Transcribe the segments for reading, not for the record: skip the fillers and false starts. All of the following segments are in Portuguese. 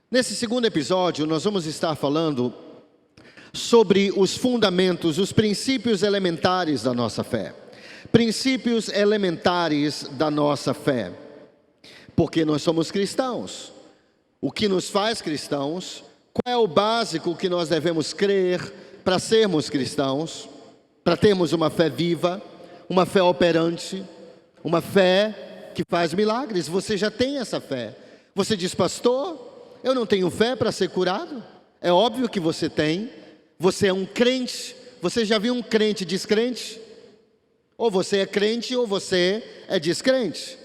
Nesse segundo episódio, nós vamos estar falando sobre os fundamentos, os princípios elementares da nossa fé. Princípios elementares da nossa fé. Porque nós somos cristãos. O que nos faz cristãos? Qual é o básico que nós devemos crer para sermos cristãos? Para termos uma fé viva, uma fé operante, uma fé que faz milagres. Você já tem essa fé. Você diz, pastor, eu não tenho fé para ser curado? É óbvio que você tem. Você é um crente. Você já viu um crente descrente? Ou você é crente ou você é descrente.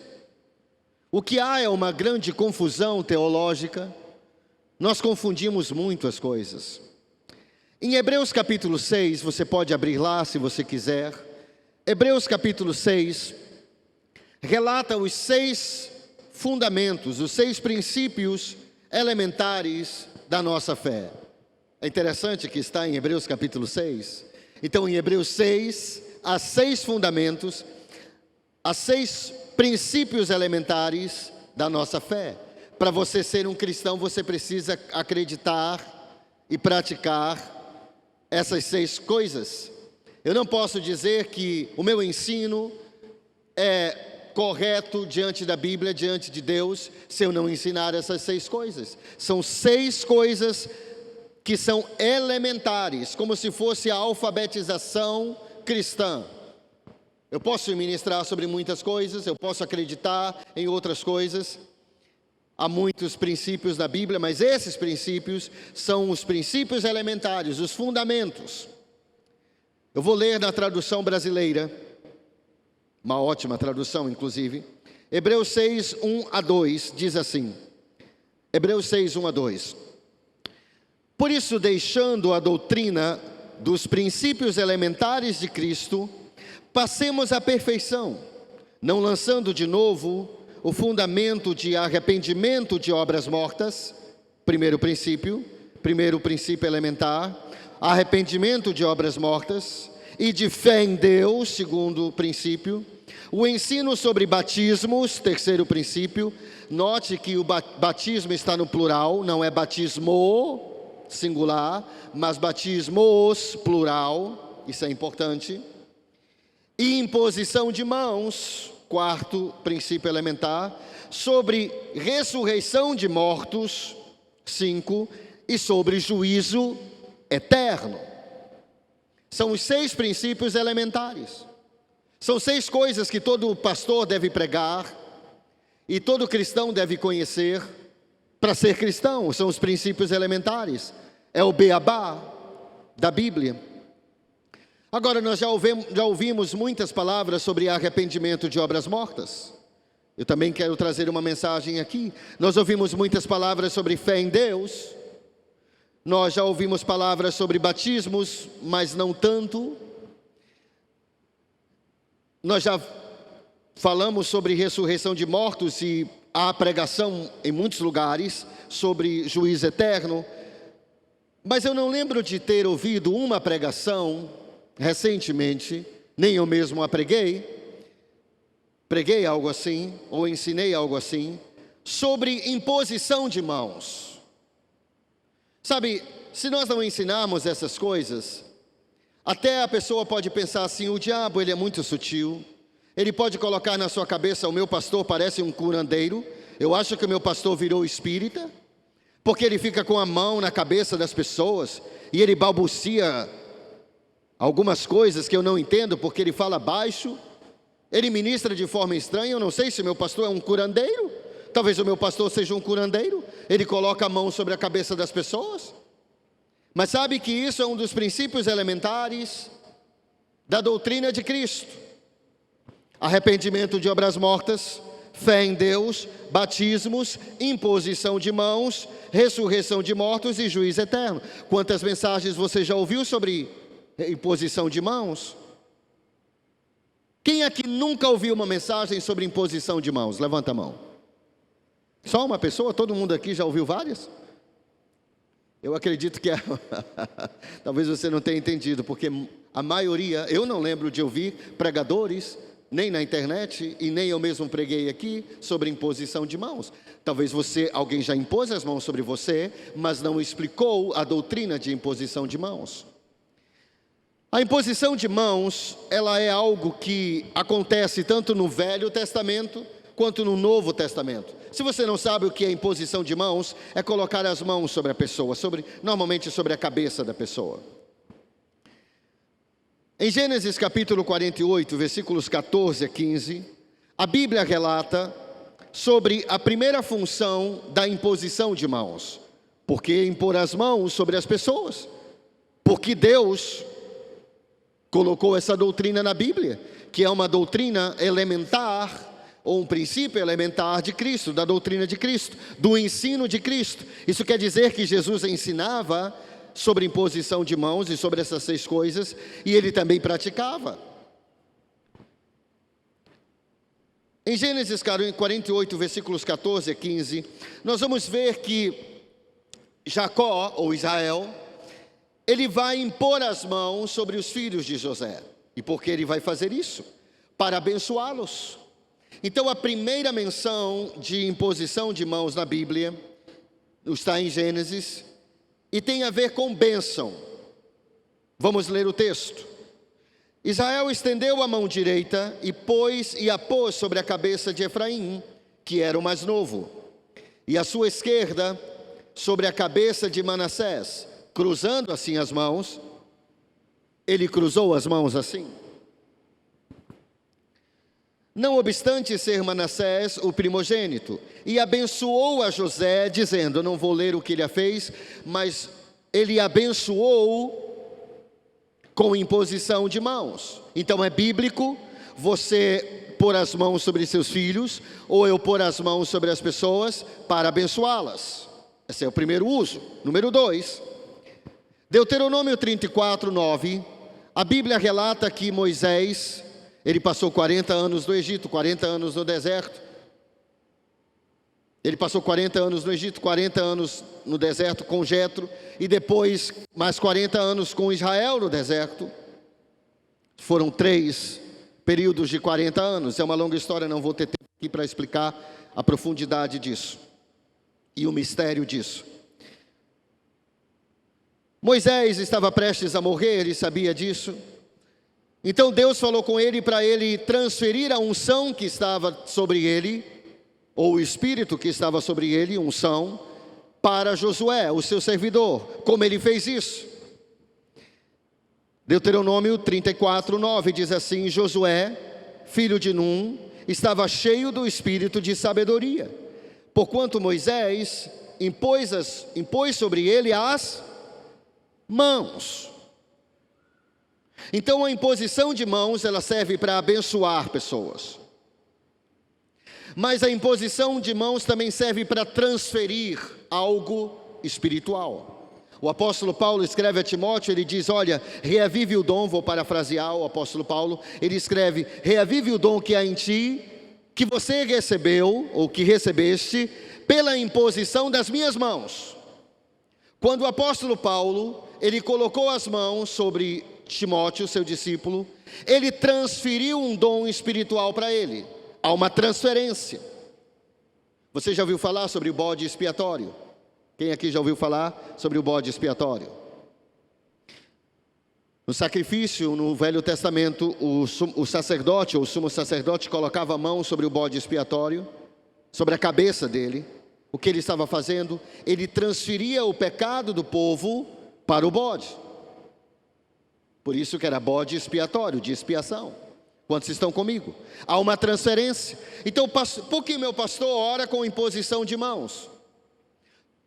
O que há é uma grande confusão teológica. Nós confundimos muito as coisas. Em Hebreus capítulo 6, você pode abrir lá se você quiser. Hebreus capítulo 6 relata os 6 fundamentos, os 6 princípios elementares da nossa fé. É interessante que está em Hebreus capítulo 6. Então, em Hebreus 6, há 6 fundamentos, há 6 princípios elementares da nossa fé. Para você ser um cristão, você precisa acreditar e praticar essas 6 coisas. Eu não posso dizer que o meu ensino é correto diante da Bíblia, diante de Deus, se eu não ensinar essas 6 coisas. São 6 coisas que são elementares, como se fosse a alfabetização cristã. Eu posso ministrar sobre muitas coisas, eu posso acreditar em outras coisas. Há muitos princípios na Bíblia, mas esses princípios são os princípios elementares, os fundamentos. Eu vou ler na tradução brasileira, uma ótima tradução, inclusive. Hebreus 6, 1 a 2, diz assim. Hebreus 6, 1 a 2. Por isso, deixando a doutrina dos princípios elementares de Cristo, passemos à perfeição, não lançando de novo o fundamento de arrependimento de obras mortas, primeiro princípio elementar, arrependimento de obras mortas, e de fé em Deus, segundo princípio, o ensino sobre batismos, terceiro princípio. Note que o batismo está no plural, não é batismo, singular, mas batismos, plural, isso é importante. E imposição de mãos, quarto princípio elementar, sobre ressurreição de mortos, 5, e sobre juízo eterno. São os 6 princípios elementares. São 6 coisas que todo pastor deve pregar e todo cristão deve conhecer para ser cristão. São os princípios elementares. É o beabá da Bíblia. Agora, nós já ouvimos muitas palavras sobre arrependimento de obras mortas. Eu também quero trazer uma mensagem aqui. Nós ouvimos muitas palavras sobre fé em Deus. Nós já ouvimos palavras sobre batismos, mas não tanto. Nós já falamos sobre ressurreição de mortos e há pregação em muitos lugares sobre juízo eterno. Mas eu não lembro de ter ouvido uma pregação recentemente, nem eu mesmo a preguei algo assim, ou ensinei algo assim, sobre imposição de mãos. Sabe, se nós não ensinarmos essas coisas, até a pessoa pode pensar assim, o diabo ele é muito sutil, ele pode colocar na sua cabeça, o meu pastor parece um curandeiro, eu acho que o meu pastor virou espírita, porque ele fica com a mão na cabeça das pessoas, e ele balbucia algumas coisas que eu não entendo, porque ele fala baixo, ele ministra de forma estranha, eu não sei se o meu pastor é um curandeiro, talvez o meu pastor seja um curandeiro, ele coloca a mão sobre a cabeça das pessoas, mas sabe que isso é um dos princípios elementares da doutrina de Cristo, arrependimento de obras mortas, fé em Deus, batismos, imposição de mãos, ressurreição de mortos e juízo eterno. Quantas mensagens você já ouviu sobre imposição de mãos? Quem aqui nunca ouviu uma mensagem sobre imposição de mãos? Levanta a mão. Só uma pessoa? Todo mundo aqui já ouviu várias? Eu acredito que talvez você não tenha entendido, porque A maioria, eu não lembro de ouvir pregadores, nem na internet, e nem eu mesmo preguei aqui, sobre imposição de mãos. Talvez alguém já impôs as mãos sobre você, mas não explicou a doutrina de imposição de mãos. A imposição de mãos, ela é algo que acontece tanto no Velho Testamento, quanto no Novo Testamento. Se você não sabe o que é imposição de mãos, é colocar as mãos sobre a pessoa, normalmente sobre a cabeça da pessoa. Em Gênesis capítulo 48, versículos 14 a 15, a Bíblia relata sobre a primeira função da imposição de mãos. Por que impor as mãos sobre as pessoas? Porque Deus colocou essa doutrina na Bíblia, que é uma doutrina elementar, ou um princípio elementar de Cristo, da doutrina de Cristo, do ensino de Cristo. Isso quer dizer que Jesus ensinava sobre imposição de mãos e sobre essas 6 coisas, e ele também praticava. Em Gênesis 48, versículos 14 a 15, nós vamos ver que Jacó, ou Israel, ele vai impor as mãos sobre os filhos de José. E por que ele vai fazer isso? Para abençoá-los. Então a primeira menção de imposição de mãos na Bíblia está em Gênesis e tem a ver com bênção. Vamos ler o texto. Israel estendeu a mão direita e a pôs sobre a cabeça de Efraim, que era o mais novo, e a sua esquerda sobre a cabeça de Manassés, cruzando assim as mãos. Ele cruzou as mãos assim. Não obstante ser Manassés o primogênito, e abençoou a José, dizendo, não vou ler o que ele fez, mas ele abençoou com imposição de mãos. Então é bíblico você pôr as mãos sobre seus filhos, ou eu pôr as mãos sobre as pessoas para abençoá-las. Esse é o primeiro uso. Número 2, Deuteronômio 34, 9, a Bíblia relata que Moisés, ele passou 40 anos no Egito, 40 anos no deserto. Ele passou 40 anos no Egito, 40 anos no deserto com Jetro, e depois mais 40 anos com Israel no deserto. Foram 3 períodos de 40 anos. É uma longa história, não vou ter tempo aqui para explicar a profundidade disso e o mistério disso. Moisés estava prestes a morrer, ele sabia disso. Então Deus falou com ele para ele transferir a unção que estava sobre ele, ou o espírito que estava sobre ele, unção, para Josué, o seu servidor. Como ele fez isso? Deuteronômio 34, 9 diz assim: Josué, filho de Num, estava cheio do espírito de sabedoria, porquanto Moisés impôs sobre ele as mãos. Então a imposição de mãos, ela serve para abençoar pessoas. Mas a imposição de mãos também serve para transferir algo espiritual. O apóstolo Paulo escreve a Timóteo, ele diz, olha, reavive o dom, vou parafrasear o apóstolo Paulo, ele escreve, reavive o dom que há em ti, que você recebeu, ou que recebeste, pela imposição das minhas mãos. Quando o apóstolo Paulo, ele colocou as mãos sobre Timóteo, seu discípulo, ele transferiu um dom espiritual para ele. Há uma transferência. Você já ouviu falar sobre o bode expiatório? Quem aqui já ouviu falar sobre o bode expiatório? No sacrifício, no Velho Testamento, o sacerdote, ou o sumo sacerdote, colocava a mão sobre o bode expiatório, sobre a cabeça dele. O que ele estava fazendo? Ele transferia o pecado do povo para o bode. Por isso que era bode expiatório, de expiação. Quantos estão comigo? Há uma transferência. Então, por que meu pastor ora com imposição de mãos?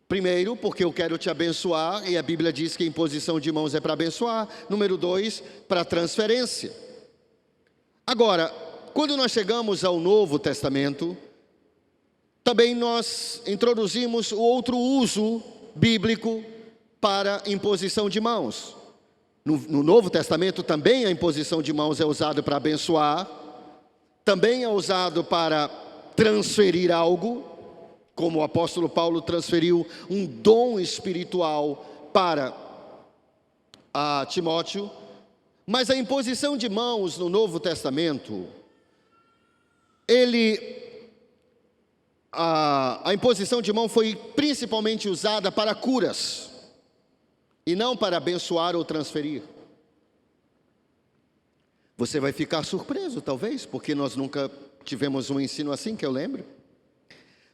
Primeiro, porque eu quero te abençoar, e a Bíblia diz que a imposição de mãos é para abençoar. Número 2, para transferência. Agora, quando nós chegamos ao Novo Testamento, também nós introduzimos o outro uso bíblico para imposição de mãos. No Novo Testamento também a imposição de mãos é usada para abençoar, também é usado para transferir algo, como o apóstolo Paulo transferiu um dom espiritual para Timóteo, Mas a imposição de mãos no Novo Testamento, a imposição de mão foi principalmente usada para curas, e não para abençoar ou transferir. Você vai ficar surpreso, talvez, porque nós nunca tivemos um ensino assim, que eu lembro.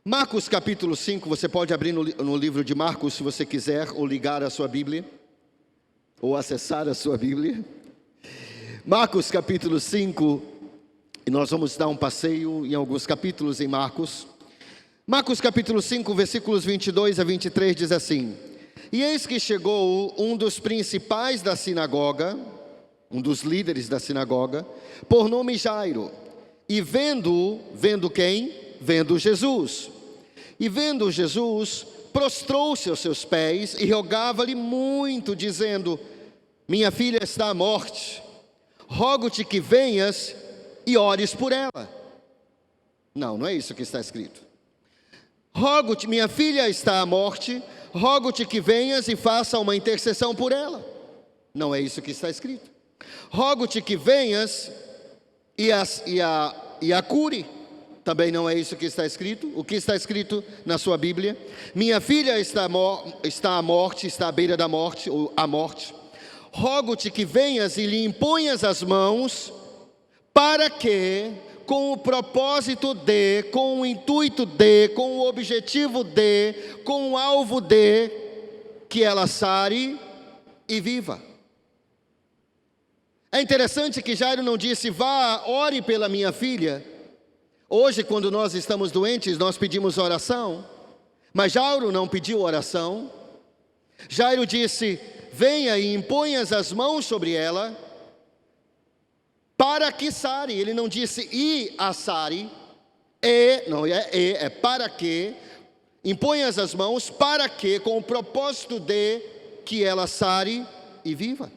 Marcos capítulo 5, você pode abrir no livro de Marcos, se você quiser, ou ligar a sua Bíblia, ou acessar a sua Bíblia. Marcos capítulo 5, e nós vamos dar um passeio em alguns capítulos em Marcos. Marcos capítulo 5, versículos 22 a 23 diz assim: E eis que chegou um dos principais da sinagoga, um dos líderes da sinagoga, por nome Jairo, e vendo quem? Vendo Jesus. E vendo Jesus, prostrou-se aos seus pés e rogava-lhe muito, dizendo: Minha filha está à morte, rogo-te que venhas e ores por ela. Não é isso que está escrito. Rogo-te, minha filha está à morte, rogo-te que venhas e faça uma intercessão por ela. Não é isso que está escrito. Rogo-te que venhas e a cure. Também não é isso que está escrito. O que está escrito na sua Bíblia? Minha filha está à morte, está à beira da morte, ou à morte. Rogo-te que venhas e lhe imponhas as mãos, para que, com o propósito de, com o intuito de, com o objetivo de, com o alvo de, que ela sare e viva. É interessante que Jairo não disse: vá, ore pela minha filha. Hoje, quando nós estamos doentes, nós pedimos oração, mas Jairo não pediu oração. Jairo disse: venha e imponhas as mãos sobre ela, para que sare. Ele não disse e a sare, é para que, imponhas as mãos, para que, com o propósito de que ela sare e viva.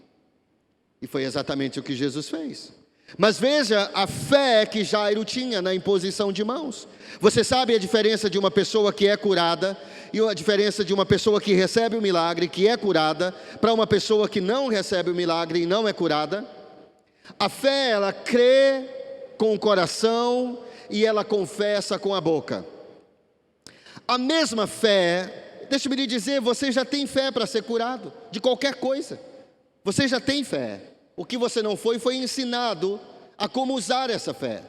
E foi exatamente o que Jesus fez. Mas veja a fé que Jairo tinha na imposição de mãos. Você sabe a diferença de uma pessoa que é curada e a diferença de uma pessoa que recebe o milagre, que é curada, para uma pessoa que não recebe o milagre e não é curada? A fé, ela crê com o coração e ela confessa com a boca. A mesma fé, deixa-me lhe dizer, você já tem fé para ser curado de qualquer coisa. Você já tem fé. O que você não foi ensinado a como usar essa fé.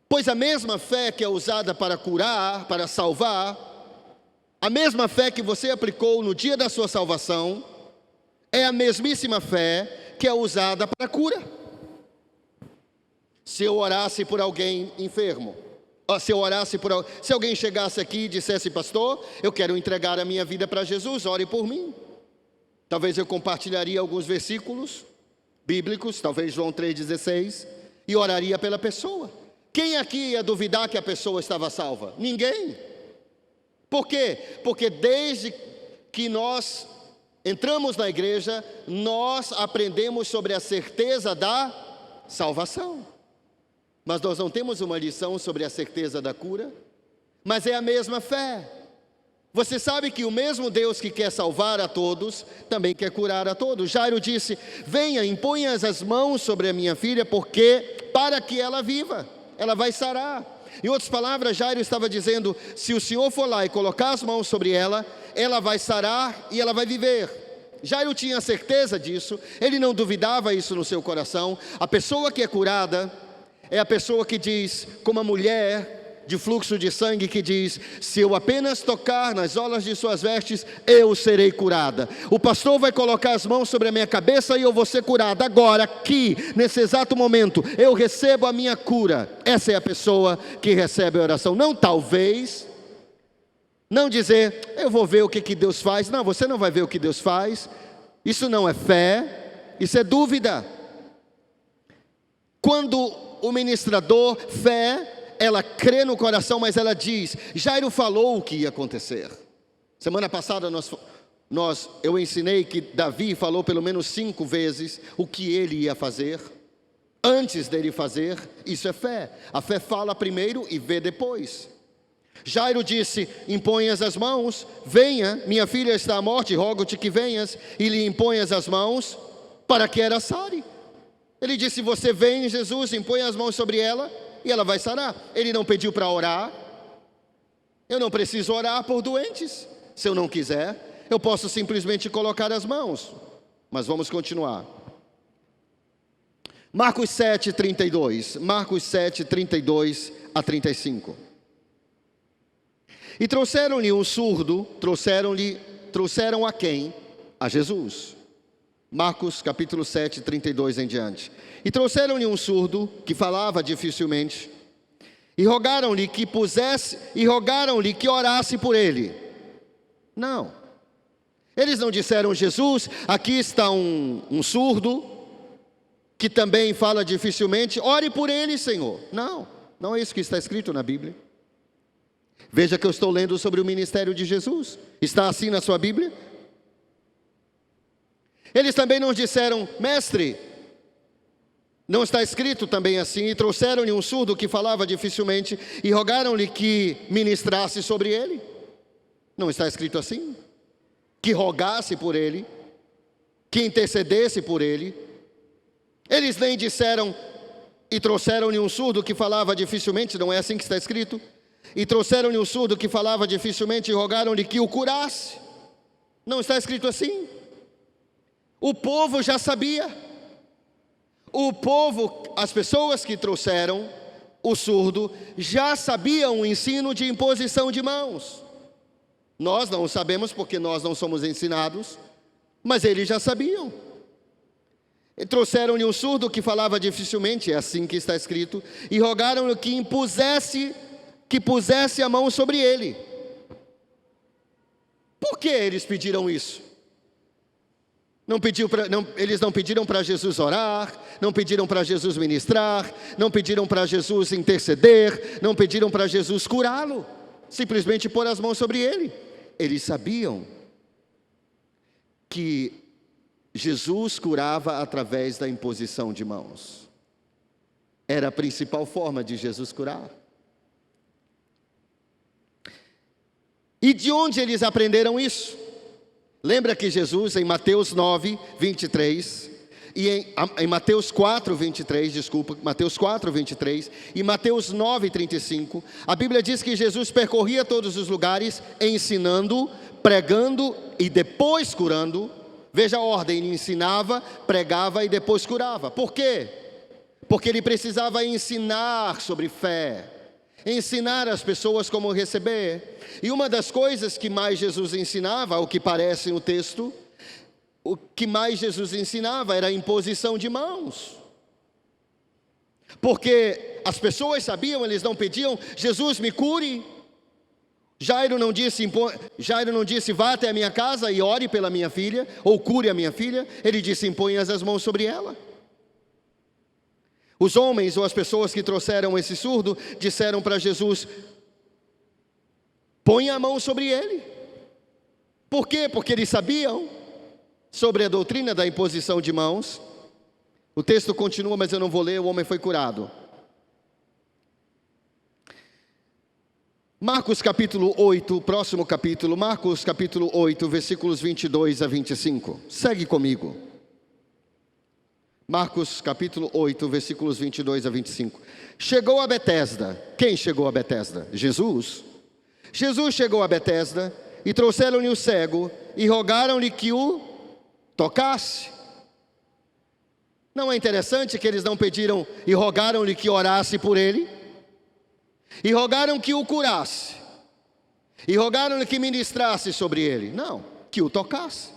Pois a mesma fé que é usada para curar, para salvar, a mesma fé que você aplicou no dia da sua salvação, é a mesmíssima fé que é usada para cura. Se eu orasse por alguém enfermo, se alguém chegasse aqui e dissesse: pastor, eu quero entregar a minha vida para Jesus, ore por mim. Talvez eu compartilharia alguns versículos bíblicos, talvez João 3,16, e oraria pela pessoa. Quem aqui ia duvidar que a pessoa estava salva? Ninguém. Por quê? Porque desde que nós entramos na igreja, nós aprendemos sobre a certeza da salvação. Mas nós não temos uma lição sobre a certeza da cura. Mas é a mesma fé. Você sabe que o mesmo Deus que quer salvar a todos, também quer curar a todos. Jairo disse: venha, imponha as mãos sobre a minha filha, para que ela viva, ela vai sarar. Em outras palavras, Jairo estava dizendo: se o Senhor for lá e colocar as mãos sobre ela, ela vai sarar e ela vai viver. Jairo tinha certeza disso, ele não duvidava isso no seu coração. A pessoa que é curada é a pessoa que diz, como a mulher de fluxo de sangue, que diz: se eu apenas tocar nas orlas de suas vestes, eu serei curada. O pastor vai colocar as mãos sobre a minha cabeça e eu vou ser curada. Agora, aqui, nesse exato momento, eu recebo a minha cura. Essa é a pessoa que recebe a oração. Não talvez, não dizer: eu vou ver o que Deus faz. Não, você não vai ver o que Deus faz. Isso não é fé, isso é dúvida. Quando o ministrador, fé, ela crê no coração, mas ela diz: Jairo falou o que ia acontecer. Semana passada eu ensinei que Davi falou pelo menos 5 vezes o que ele ia fazer. Antes dele fazer, isso é fé. A fé fala primeiro e vê depois. Jairo disse: imponhas as mãos, venha, minha filha está à morte, rogo-te que venhas e lhe imponhas as mãos, para que ela sare. Ele disse: você vem, Jesus, impõe as mãos sobre ela e ela vai sarar. Ele não pediu para orar. Eu não preciso orar por doentes. Se eu não quiser, eu posso simplesmente colocar as mãos. Mas vamos continuar. Marcos 7, 32. Marcos 7, 32 a 35. E trouxeram-lhe um surdo, trouxeram a quem? A Jesus. Marcos capítulo 7, 32 em diante. E trouxeram-lhe um surdo, que falava dificilmente, e rogaram-lhe que orasse por ele. Não. Eles não disseram: Jesus, aqui está um surdo, que também fala dificilmente, ore por ele, Senhor. Não, não é isso que está escrito na Bíblia. Veja que eu estou lendo sobre o ministério de Jesus. Está assim na sua Bíblia? Eles também não disseram: mestre, não está escrito também assim? E trouxeram-lhe um surdo que falava dificilmente e rogaram-lhe que ministrasse sobre ele. Não está escrito assim? Que rogasse por ele, que intercedesse por ele. Eles nem disseram: e trouxeram-lhe um surdo que falava dificilmente. Não é assim que está escrito? E trouxeram-lhe um surdo que falava dificilmente e rogaram-lhe que o curasse. Não está escrito assim? O povo já sabia. O povo, as pessoas que trouxeram o surdo, já sabiam o ensino de imposição de mãos. Nós não o sabemos porque nós não somos ensinados, mas eles já sabiam. E trouxeram-lhe um surdo que falava dificilmente, é assim que está escrito, e rogaram-lhe que pusesse a mão sobre ele. Por que eles pediram isso? Eles não pediram para Jesus orar, não pediram para Jesus ministrar, não pediram para Jesus interceder, não pediram para Jesus curá-lo, simplesmente pôr as mãos sobre ele. Eles sabiam que Jesus curava através da imposição de mãos. Era a principal forma de Jesus curar. E de onde eles aprenderam isso? Lembra que Jesus, em Mateus 9, 23, e em Mateus 4, 23, Mateus 4, 23, e Mateus 9, 35, a Bíblia diz que Jesus percorria todos os lugares, ensinando, pregando e depois curando. Veja a ordem: ele ensinava, pregava e depois curava. Por quê? Porque ele precisava ensinar sobre fé, ensinar as pessoas como receber. E uma das coisas que mais Jesus ensinava, ao que parece no texto, o que mais Jesus ensinava era a imposição de mãos. Porque as pessoas sabiam, eles não pediam: Jesus, me cure. Jairo não disse: vá até a minha casa e ore pela minha filha, ou cure a minha filha. Ele disse: imponha as mãos sobre ela. Os homens ou as pessoas que trouxeram esse surdo disseram para Jesus: põe a mão sobre ele. Por quê? Porque eles sabiam sobre a doutrina da imposição de mãos. O texto continua, mas eu não vou ler. O homem foi curado. Marcos capítulo 8, próximo capítulo, Marcos capítulo 8, versículos 22 a 25. Segue comigo. Marcos capítulo 8, versículos 22 a 25. Chegou a Betesda. Quem chegou a Betesda? Jesus. Jesus chegou a Betesda e trouxeram-lhe o cego e rogaram-lhe que o tocasse. Não é interessante que eles não pediram e rogaram-lhe que orasse por ele? E rogaram que o curasse. E rogaram-lhe que ministrasse sobre ele. Não, que o tocasse.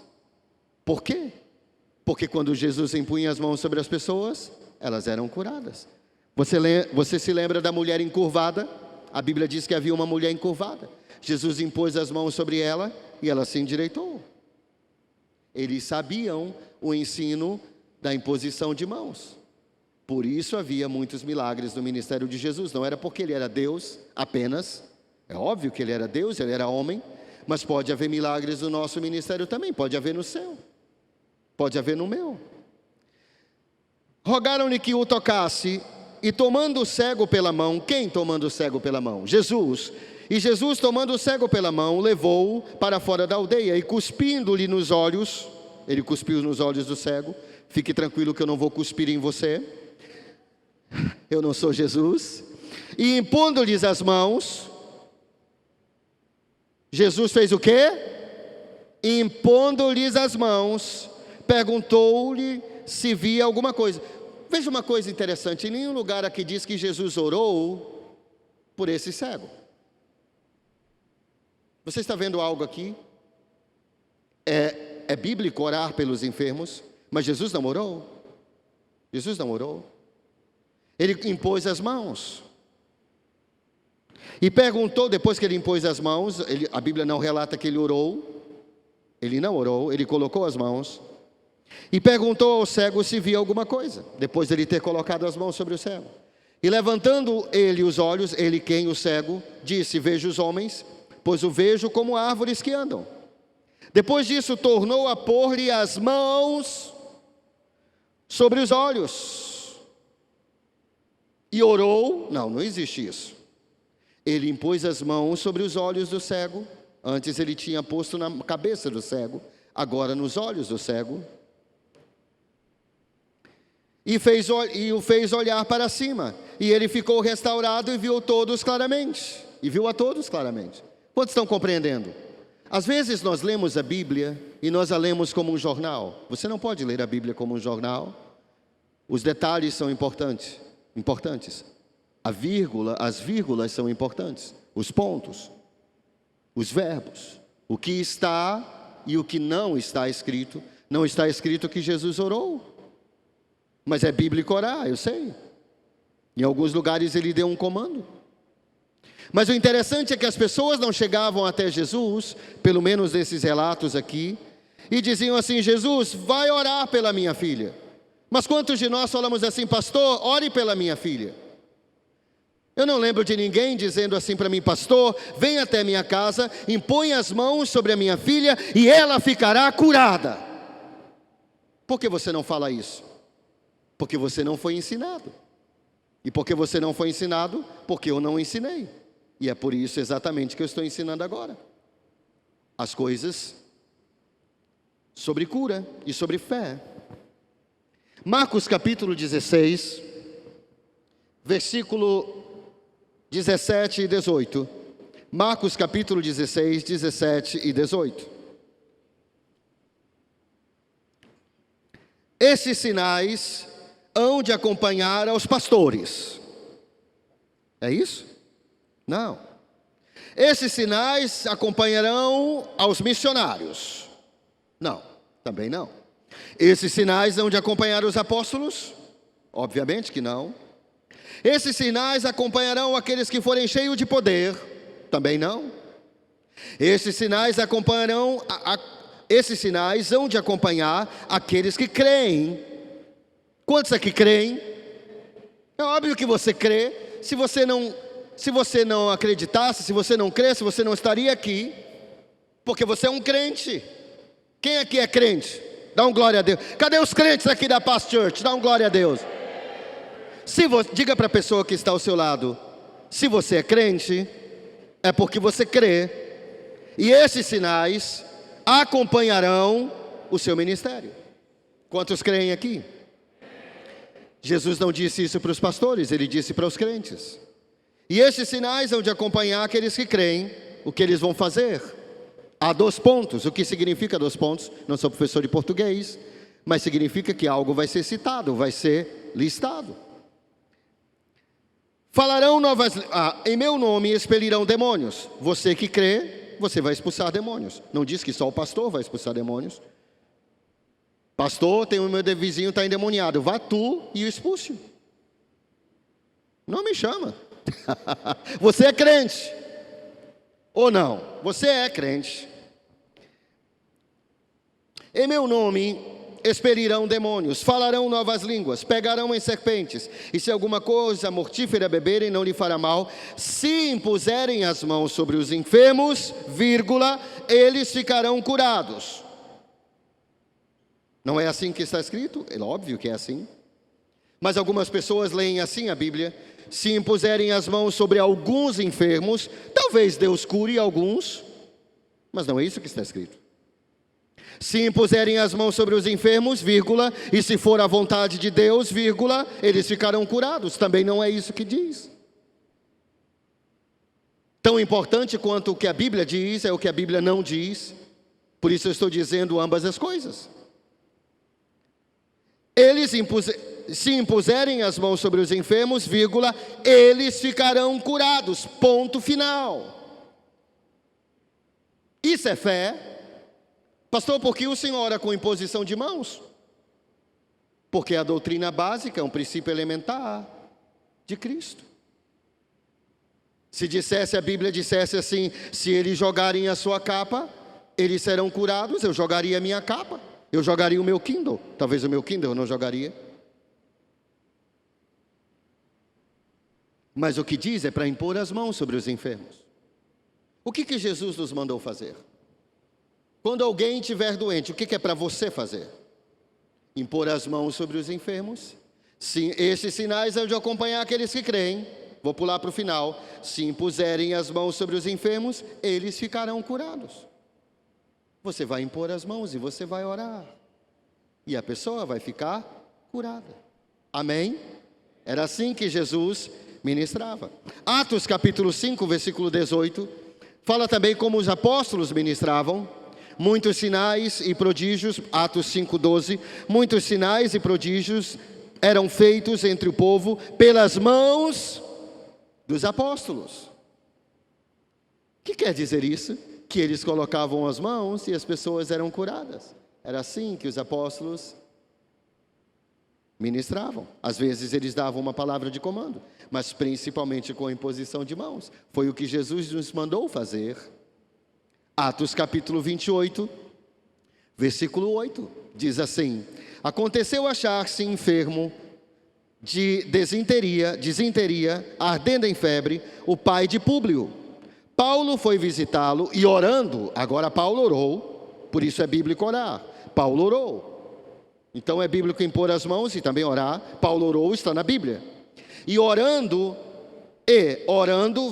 Por quê? Porque quando Jesus impunha as mãos sobre as pessoas, elas eram curadas. Você se lembra da mulher encurvada? A Bíblia diz que havia uma mulher encurvada. Jesus impôs as mãos sobre ela e ela se endireitou. Eles sabiam o ensino da imposição de mãos. Por isso havia muitos milagres no ministério de Jesus. Não era porque ele era Deus apenas. É óbvio que ele era Deus, ele era homem. Mas pode haver milagres no nosso ministério também. Pode haver no seu. Pode haver no meu. Rogaram-lhe que o tocasse. E tomando o cego pela mão. Quem tomando o cego pela mão? Jesus. E Jesus, tomando o cego pela mão, levou-o para fora da aldeia. E cuspindo-lhe nos olhos, ele cuspiu nos olhos do cego, Fique tranquilo que eu não vou cuspir em você. Eu não sou Jesus. E impondo-lhes as mãos, Jesus fez o quê? Impondo-lhes as mãos, perguntou-lhe se via alguma coisa. Veja uma coisa interessante, em nenhum lugar aqui diz que Jesus orou por esse cego. Você está vendo algo aqui? É bíblico orar pelos enfermos, mas Jesus não orou. Jesus não orou. Ele impôs as mãos. E perguntou, depois que ele impôs as mãos, a Bíblia não relata que ele orou. Ele não orou, ele colocou as mãos. E perguntou ao cego se via alguma coisa, depois de ele ter colocado as mãos sobre o cego. E levantando ele os olhos, ele quem? O cego, disse: vejo os homens, pois o vejo como árvores que andam. Depois disso, tornou a pôr-lhe as mãos sobre os olhos. E orou, não existe isso. Ele impôs as mãos sobre os olhos do cego. Antes ele tinha posto na cabeça do cego, agora nos olhos do cego. E o fez olhar para cima. E ele ficou restaurado e viu todos claramente. E viu a todos claramente. Quantos estão compreendendo? Às vezes nós lemos a Bíblia e nós a lemos como um jornal. Você não pode ler a Bíblia como um jornal. Os detalhes são importantes. As vírgulas são importantes. Os pontos. Os verbos. O que está e o que não está escrito. Não está escrito que Jesus orou. Mas é bíblico orar, eu sei. Em alguns lugares ele deu um comando. Mas o interessante é que as pessoas não chegavam até Jesus, pelo menos nesses relatos aqui, e diziam assim: Jesus, vai orar pela minha filha. Mas quantos de nós falamos assim: pastor, ore pela minha filha? Eu não lembro de ninguém dizendo assim para mim: pastor, vem até minha casa, impõe as mãos sobre a minha filha e ela ficará curada. Por que você não fala isso? Porque você não foi ensinado. E porque você não foi ensinado, porque eu não ensinei. E é por isso exatamente que eu estou ensinando agora. As coisas sobre cura e sobre fé. Marcos capítulo 16, versículo 17 e 18. Marcos capítulo 16, 17 e 18. Esses sinais hão de acompanhar aos pastores. É isso? Não. Esses sinais acompanharão aos missionários. Não, também não. Esses sinais hão de acompanhar os apóstolos? Obviamente que não. Esses sinais acompanharão aqueles que forem cheios de poder? Também não. Esses sinais acompanharão, esses sinais hão de acompanhar aqueles que creem. Quantos aqui creem? É óbvio que você crê. Se você não acreditasse, se você não cresce, você não estaria aqui, porque você é um crente. Quem aqui é crente? Dá um glória a Deus. Cadê os crentes aqui da Paz Church? Dá um glória a Deus. Diga para a pessoa que está ao seu lado: se você é crente, é porque você crê, e esses sinais acompanharão o seu ministério. Quantos creem aqui? Jesus não disse isso para os pastores, ele disse para os crentes. E esses sinais hão de acompanhar aqueles que creem. O que eles vão fazer? Há 2 pontos. O que significa 2 pontos? Não sou professor de português, mas significa que algo vai ser citado, vai ser listado. Falarão em meu nome expelirão demônios. Você que crê, você vai expulsar demônios. Não diz que só o pastor vai expulsar demônios. Pastor, tem o meu vizinho está endemoniado. Vá tu e o expulse. Não me chama. Você é crente ou não? Você é crente. Em meu nome expelirão demônios, falarão novas línguas, pegarão em serpentes, e se alguma coisa mortífera beberem não lhe fará mal. Se impuserem as mãos sobre os enfermos, eles ficarão curados. Não é assim que está escrito? É óbvio que é assim. Mas algumas pessoas leem assim a Bíblia: se impuserem as mãos sobre alguns enfermos, talvez Deus cure alguns. Mas não é isso que está escrito. Se impuserem as mãos sobre os enfermos, vírgula, e se for a vontade de Deus, vírgula, eles ficarão curados. Também não é isso que diz. Tão importante quanto o que a Bíblia diz é o que a Bíblia não diz. Por isso eu estou dizendo ambas as coisas. Se impuserem as mãos sobre os enfermos, vírgula, eles ficarão curados. Ponto final. Isso é fé. Pastor, por que o senhor ora com imposição de mãos? Porque a doutrina básica é um princípio elementar de Cristo. Se a Bíblia dissesse assim, se eles jogarem a sua capa, eles serão curados, eu jogaria a minha capa, eu jogaria o meu Kindle, talvez o meu Kindle eu não jogaria. Mas o que diz é para impor as mãos sobre os enfermos. O que Jesus nos mandou fazer? Quando alguém estiver doente, o que é para você fazer? Impor as mãos sobre os enfermos. Sim, esses sinais hão de acompanhar aqueles que creem. Vou pular para o final. Se impuserem as mãos sobre os enfermos, eles ficarão curados. Você vai impor as mãos e você vai orar. E a pessoa vai ficar curada. Amém? Era assim que Jesus ministrava. Atos capítulo 5, versículo 18, fala também como os apóstolos ministravam. Muitos sinais e prodígios, Atos 5:12, muitos sinais e prodígios eram feitos entre o povo pelas mãos dos apóstolos. O que quer dizer isso? Que eles colocavam as mãos e as pessoas eram curadas. Era assim que os apóstolos ministravam. Às vezes eles davam uma palavra de comando, mas principalmente com a imposição de mãos. Foi o que Jesus nos mandou fazer. Atos capítulo 28, versículo 8, diz assim: aconteceu achar-se enfermo de disenteria, ardendo em febre, o pai de Públio. Paulo foi visitá-lo e orando, agora Paulo orou, por isso é bíblico orar. Paulo orou. Então é bíblico impor as mãos e também orar. Paulo orou, está na Bíblia. E orando,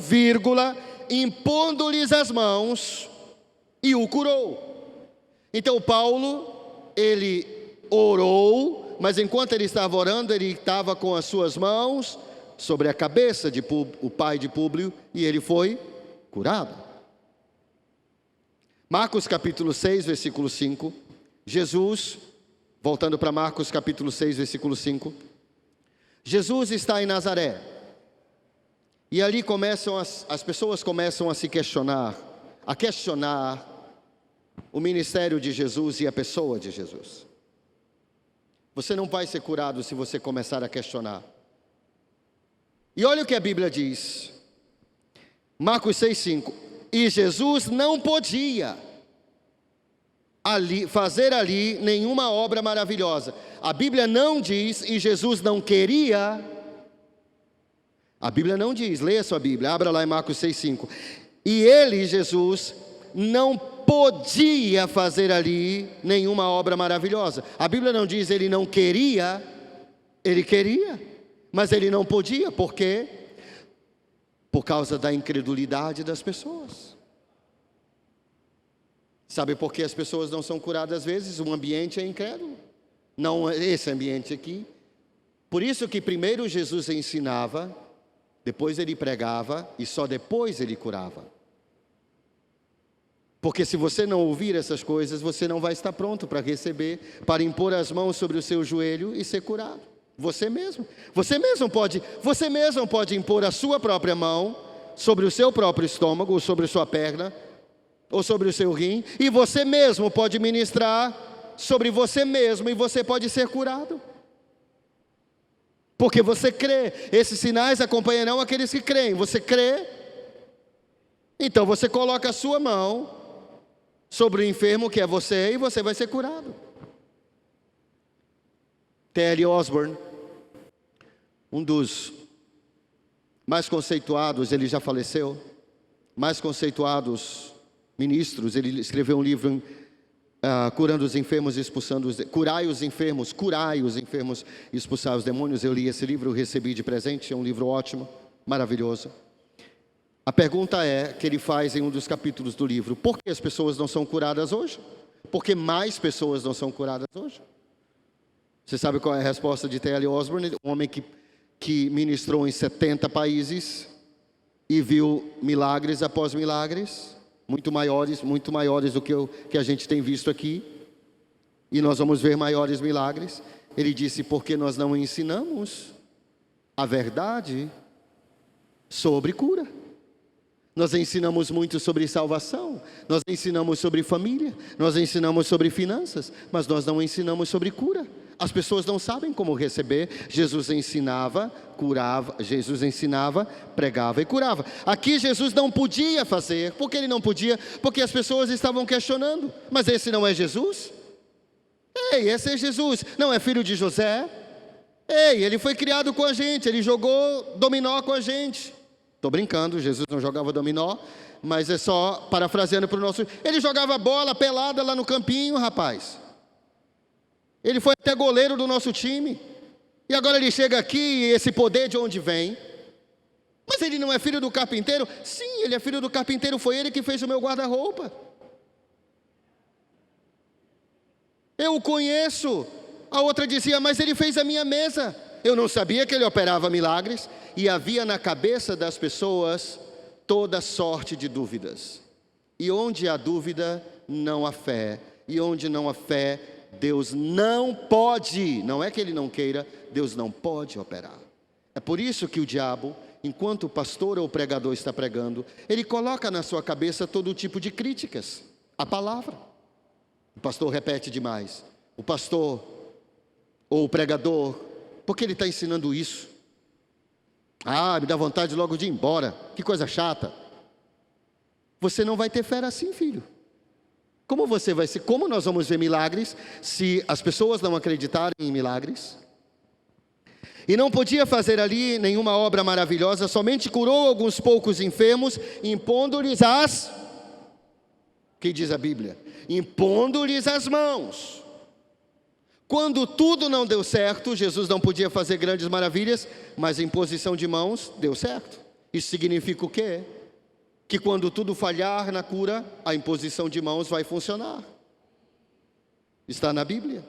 vírgula, impondo-lhes as mãos, e o curou. Então Paulo, ele orou, mas enquanto ele estava orando, ele estava com as suas mãos sobre a cabeça de o pai de Públio, e ele foi curado. Marcos capítulo 6, versículo 5, Jesus, voltando para Marcos capítulo 6, versículo 5, Jesus está em Nazaré, e ali as pessoas começam a se questionar, o ministério de Jesus e a pessoa de Jesus. Você não vai ser curado se você começar a questionar. E olha o que a Bíblia diz. Marcos 6,5. E Jesus não podia fazer ali nenhuma obra maravilhosa. A Bíblia não diz, e Jesus não queria. A Bíblia não diz, leia sua Bíblia, abra lá em Marcos 6,5. E ele, Jesus, não podia fazer ali nenhuma obra maravilhosa. A Bíblia não diz ele não queria, ele queria, mas ele não podia. Por quê? Por causa da incredulidade das pessoas. Sabe por que as pessoas não são curadas às vezes? O ambiente é incrédulo. Não esse ambiente aqui. Por isso que primeiro Jesus ensinava, depois ele pregava e só depois ele curava. Porque se você não ouvir essas coisas, você não vai estar pronto para receber, para impor as mãos sobre o seu joelho e ser curado. Você mesmo pode impor a sua própria mão sobre o seu próprio estômago, ou sobre a sua perna, ou sobre o seu rim, e você mesmo pode ministrar sobre você mesmo, e você pode ser curado. Porque você crê. Esses sinais acompanharão aqueles que creem. Você crê, então você coloca a sua mão sobre o enfermo que é você, e você vai ser curado. T.L. Osborne, um dos mais conceituados, ele já faleceu, mais conceituados ministros, ele escreveu um livro, curando os enfermos, curai os enfermos, e expulsai os demônios. Eu li esse livro, eu recebi de presente, é um livro ótimo, maravilhoso. A pergunta que ele faz em um dos capítulos do livro: por que as pessoas não são curadas hoje? Por que mais pessoas não são curadas hoje? Você sabe qual é a resposta de T.L. Osborne, um homem que ministrou em 70 países e viu milagres após milagres, muito maiores do que a gente tem visto aqui, e nós vamos ver maiores milagres. Ele disse: porque nós não ensinamos a verdade sobre cura. Nós ensinamos muito sobre salvação, nós ensinamos sobre família, nós ensinamos sobre finanças, mas nós não ensinamos sobre cura. As pessoas não sabem como receber. Jesus ensinava, curava, Jesus ensinava, pregava e curava. Aqui Jesus não podia fazer. Por que ele não podia? Porque as pessoas estavam questionando: mas esse não é Jesus? Ei, esse é Jesus, não é filho de José? Ei, ele foi criado com a gente, ele jogou dominó com a gente. Estou brincando, Jesus não jogava dominó, mas é só parafraseando para o nosso... Ele jogava bola pelada lá no campinho, rapaz. Ele foi até goleiro do nosso time. E agora ele chega aqui, e esse poder de onde vem? Mas ele não é filho do carpinteiro? Sim, ele é filho do carpinteiro, foi ele que fez o meu guarda-roupa. Eu o conheço. A outra dizia: mas ele fez a minha mesa. Eu não sabia que ele operava milagres. E havia na cabeça das pessoas toda sorte de dúvidas. E onde há dúvida, não há fé. E onde não há fé, Deus não pode. Não é que ele não queira, Deus não pode operar. É por isso que o diabo, enquanto o pastor ou o pregador está pregando, ele coloca na sua cabeça todo tipo de críticas à palavra. O pastor repete demais. O pastor ou o pregador, por que ele está ensinando isso? Ah, me dá vontade logo de ir embora. Que coisa chata. Você não vai ter fé assim, filho. Como nós vamos ver milagres se as pessoas não acreditarem em milagres? E não podia fazer ali nenhuma obra maravilhosa, somente curou alguns poucos enfermos, impondo-lhes as... O que diz a Bíblia? Impondo-lhes as mãos. Quando tudo não deu certo, Jesus não podia fazer grandes maravilhas, mas a imposição de mãos deu certo. Isso significa o quê? Que quando tudo falhar na cura, a imposição de mãos vai funcionar. Está na Bíblia.